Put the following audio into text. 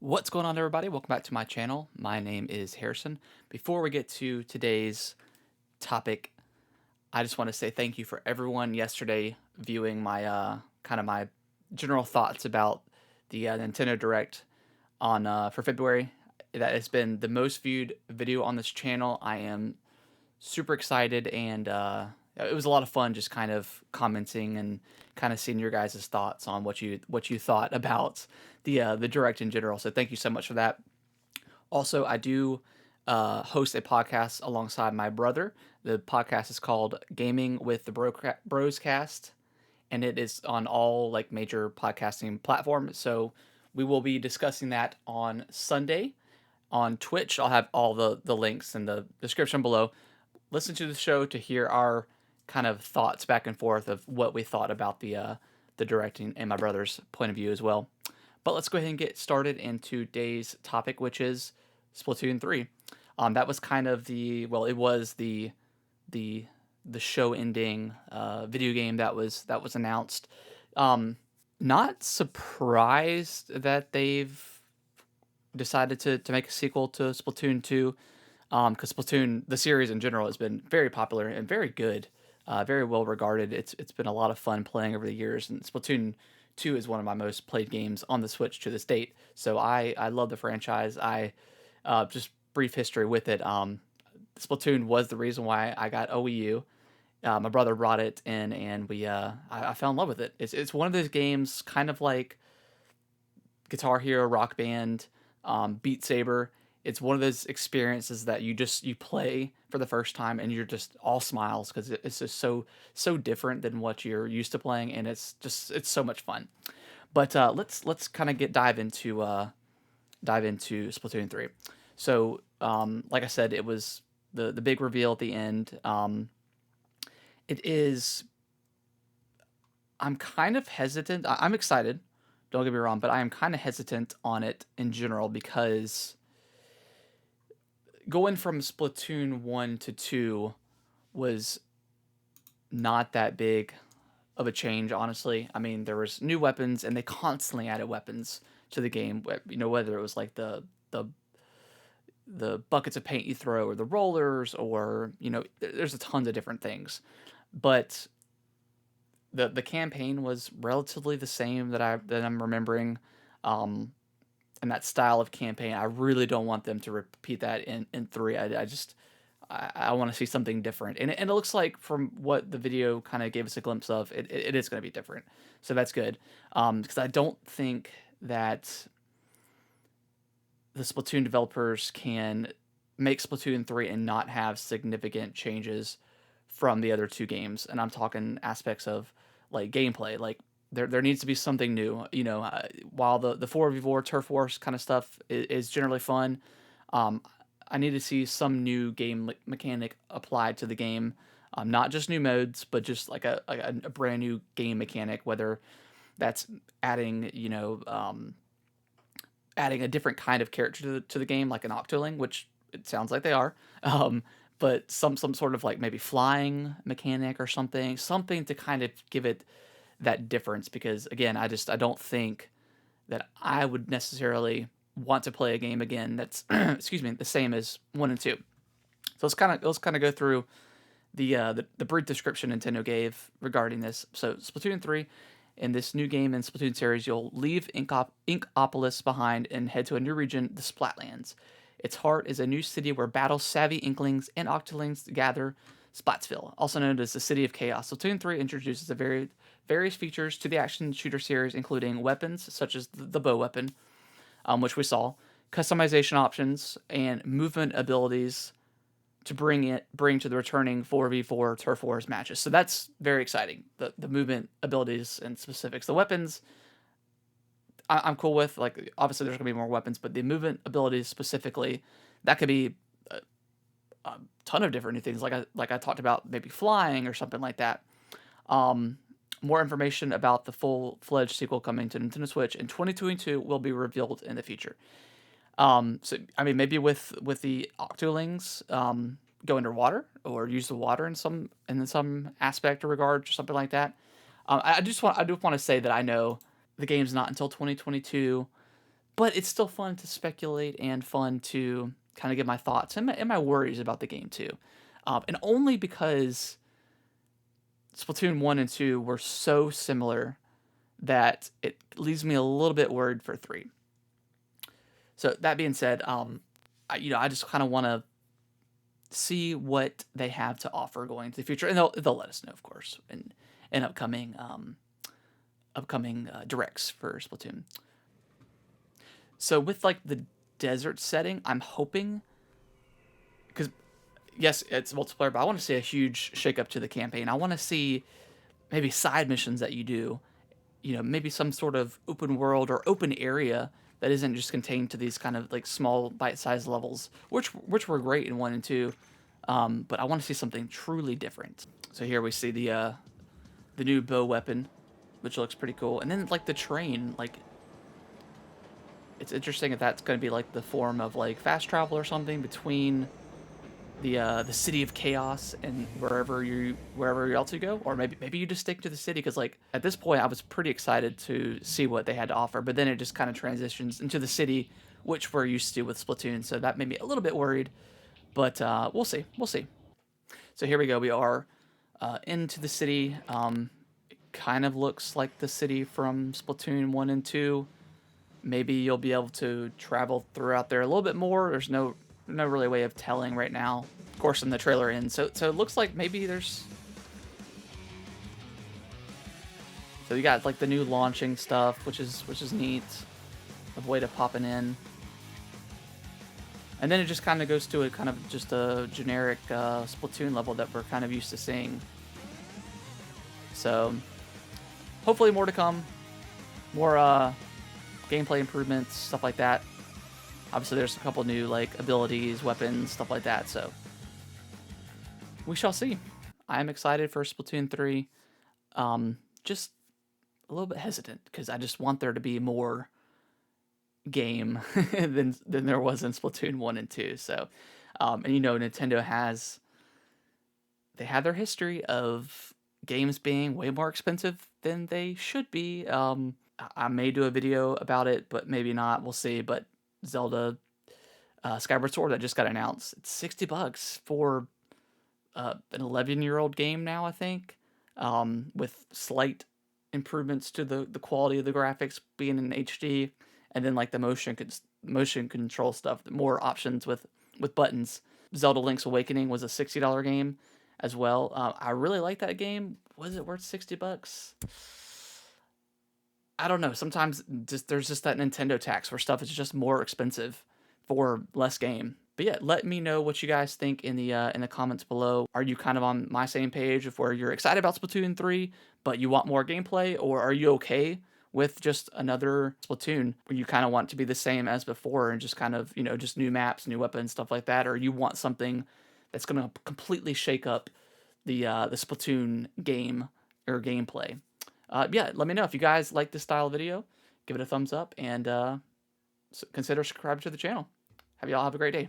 What's going on, everybody? Welcome back to my channel. My name is Harrison. Before we get to today's topic, I just want to say thank you for everyone yesterday viewing my my general thoughts about the Nintendo Direct on for February. That has been the most viewed video on this channel. I am super excited, and it was a lot of fun just kind of commenting and kind of seeing your guys' thoughts on what you thought about the direct in general. So thank you so much for that. Also, I do host a podcast alongside my brother. The podcast is called Gaming with the Bros Cast, and it is on all like major podcasting platforms. So we will be discussing that on Sunday on Twitch. I'll have all the links in the description below. Listen to the show to hear our kind of thoughts back and forth of what we thought about the directing and my brother's point of view as well. But let's go ahead and get started into today's topic, which is Splatoon 3. That was kind of it was the the show ending video game that was announced. Um, Not surprised that they've decided to make a sequel to Splatoon 2, because Splatoon, the series in general, has been very popular and very good, very well regarded. It's been a lot of fun playing over the years, and Splatoon 2 is one of my most played games on the Switch to this date. So I love the franchise. I just brief history with it. Splatoon was the reason why I got OEU. My brother brought it in, and I fell in love with it. It's one of those games, kind of like Guitar Hero, Rock Band, Beat Saber. It's one of those experiences that you play for the first time and you're just all smiles because it's just so different than what you're used to playing, and it's so much fun. But let's kind of get dive into Splatoon 3. So like I said, it was the big reveal at the end. It is. I'm kind of hesitant. I'm excited. Don't get me wrong, but I am kind of hesitant on it in general because going from Splatoon 1 to 2 was not that big of a change, honestly. I mean, there was new weapons, and they constantly added weapons to the game. You know, whether it was like the buckets of paint you throw, or the rollers, or there's a tons of different things. But the campaign was relatively the same that I'm remembering. Um, and that style of campaign, I really don't want them to repeat that in 3. I want to see something different, and it looks like from what the video kind of gave us a glimpse of, it is going to be different. So that's good, because I don't think that the Splatoon developers can make Splatoon 3 and not have significant changes from the other two games. And I'm talking aspects of like gameplay. Like there needs to be something new. While the 4v4 turf wars kind of stuff is generally fun, um, I need to see some new game mechanic applied to the game. Not just new modes, but just like a brand new game mechanic, whether that's adding, adding a different kind of character to the game, like an Octoling, which it sounds like they are. Um, but some sort of like maybe flying mechanic or something to kind of give it that difference. Because again, I don't think that I would necessarily want to play a game again that's excuse me, the same as 1 and 2. So let's kind of go through the brief description Nintendo gave regarding this. So Splatoon 3, in this new game in Splatoon series, you'll leave Inkopolis behind and head to a new region, the Splatlands. Its heart is a new city where battle-savvy Inklings and Octolings gather, Splatsville, also known as the City of Chaos. Splatoon 3 introduces various features to the action shooter series, including weapons such as the bow weapon, which we saw, customization options, and movement abilities to bring to the returning 4v4 Turf Wars matches. So that's very exciting. The movement abilities and specifics. The weapons, I'm cool with. Like, obviously there's gonna be more weapons, but the movement abilities specifically, that could be a ton of different new things. Like I talked about, maybe flying or something like that. Um, More information about the full-fledged sequel coming to Nintendo Switch in 2022 will be revealed in the future. So I mean, maybe with the Octolings, go underwater or use the water in some aspect or regard or something like that. I do want to say that I know the game's not until 2022, but it's still fun to speculate and fun to kind of give my thoughts and my worries about the game too. And only because Splatoon 1 and 2 were so similar that it leaves me a little bit worried for 3. So that being said, I just kind of want to see what they have to offer going into the future, and they'll let us know, of course, in upcoming directs for Splatoon. So with like the desert setting, I'm hoping, because yes, it's multiplayer, but I want to see a huge shakeup to the campaign. I want to see maybe side missions that you do, maybe some sort of open world or open area that isn't just contained to these kind of like small bite-sized levels, which were great in 1 and 2. But I want to see something truly different. So here we see the new bow weapon, which looks pretty cool, and then like the train, like it's interesting if that's going to be like the form of like fast travel or something between the city of chaos and wherever else you go, or maybe you just stick to the city, because like at this point I was pretty excited to see what they had to offer, but then it just kind of transitions into the city, which we're used to with Splatoon, so that made me a little bit worried, but we'll see. So here we go. We are into the city. It kind of looks like the city from Splatoon 1 and 2. Maybe you'll be able to travel throughout there a little bit more. There's no really way of telling right now. Of course, in the trailer ends. So it looks like maybe there's... So you got like the new launching stuff, which is neat. A way to popping in. And then it just kind of goes to a kind of just a generic Splatoon level that we're kind of used to seeing. So hopefully more to come. More gameplay improvements, stuff like that. Obviously there's a couple new like abilities, weapons, stuff like that, so we shall see. I'm excited for Splatoon 3. Just a little bit hesitant because I just want there to be more game than there was in Splatoon 1 and 2. So and Nintendo they have their history of games being way more expensive than they should be. I may do a video about it, but maybe not. We'll see. But Zelda Skyward Sword that just got announced, it's $60 for an 11-year-old game now, I think, with slight improvements to the quality of the graphics being in HD, and then like the motion control stuff, more options with buttons. Zelda Link's Awakening was a $60 game as well. I really like that game. Was it worth $60? I don't know. Sometimes there's just that Nintendo tax where stuff is just more expensive for less game. But yeah, let me know what you guys think in the comments below. Are you kind of on my same page of where you're excited about Splatoon 3, but you want more gameplay, or are you okay with just another Splatoon where you kind of want to be the same as before and just kind of, just new maps, new weapons, stuff like that, or you want something that's going to completely shake up the Splatoon game or gameplay? Yeah, let me know if you guys like this style of video. Give it a thumbs up and consider subscribing to the channel. Have y'all have a great day.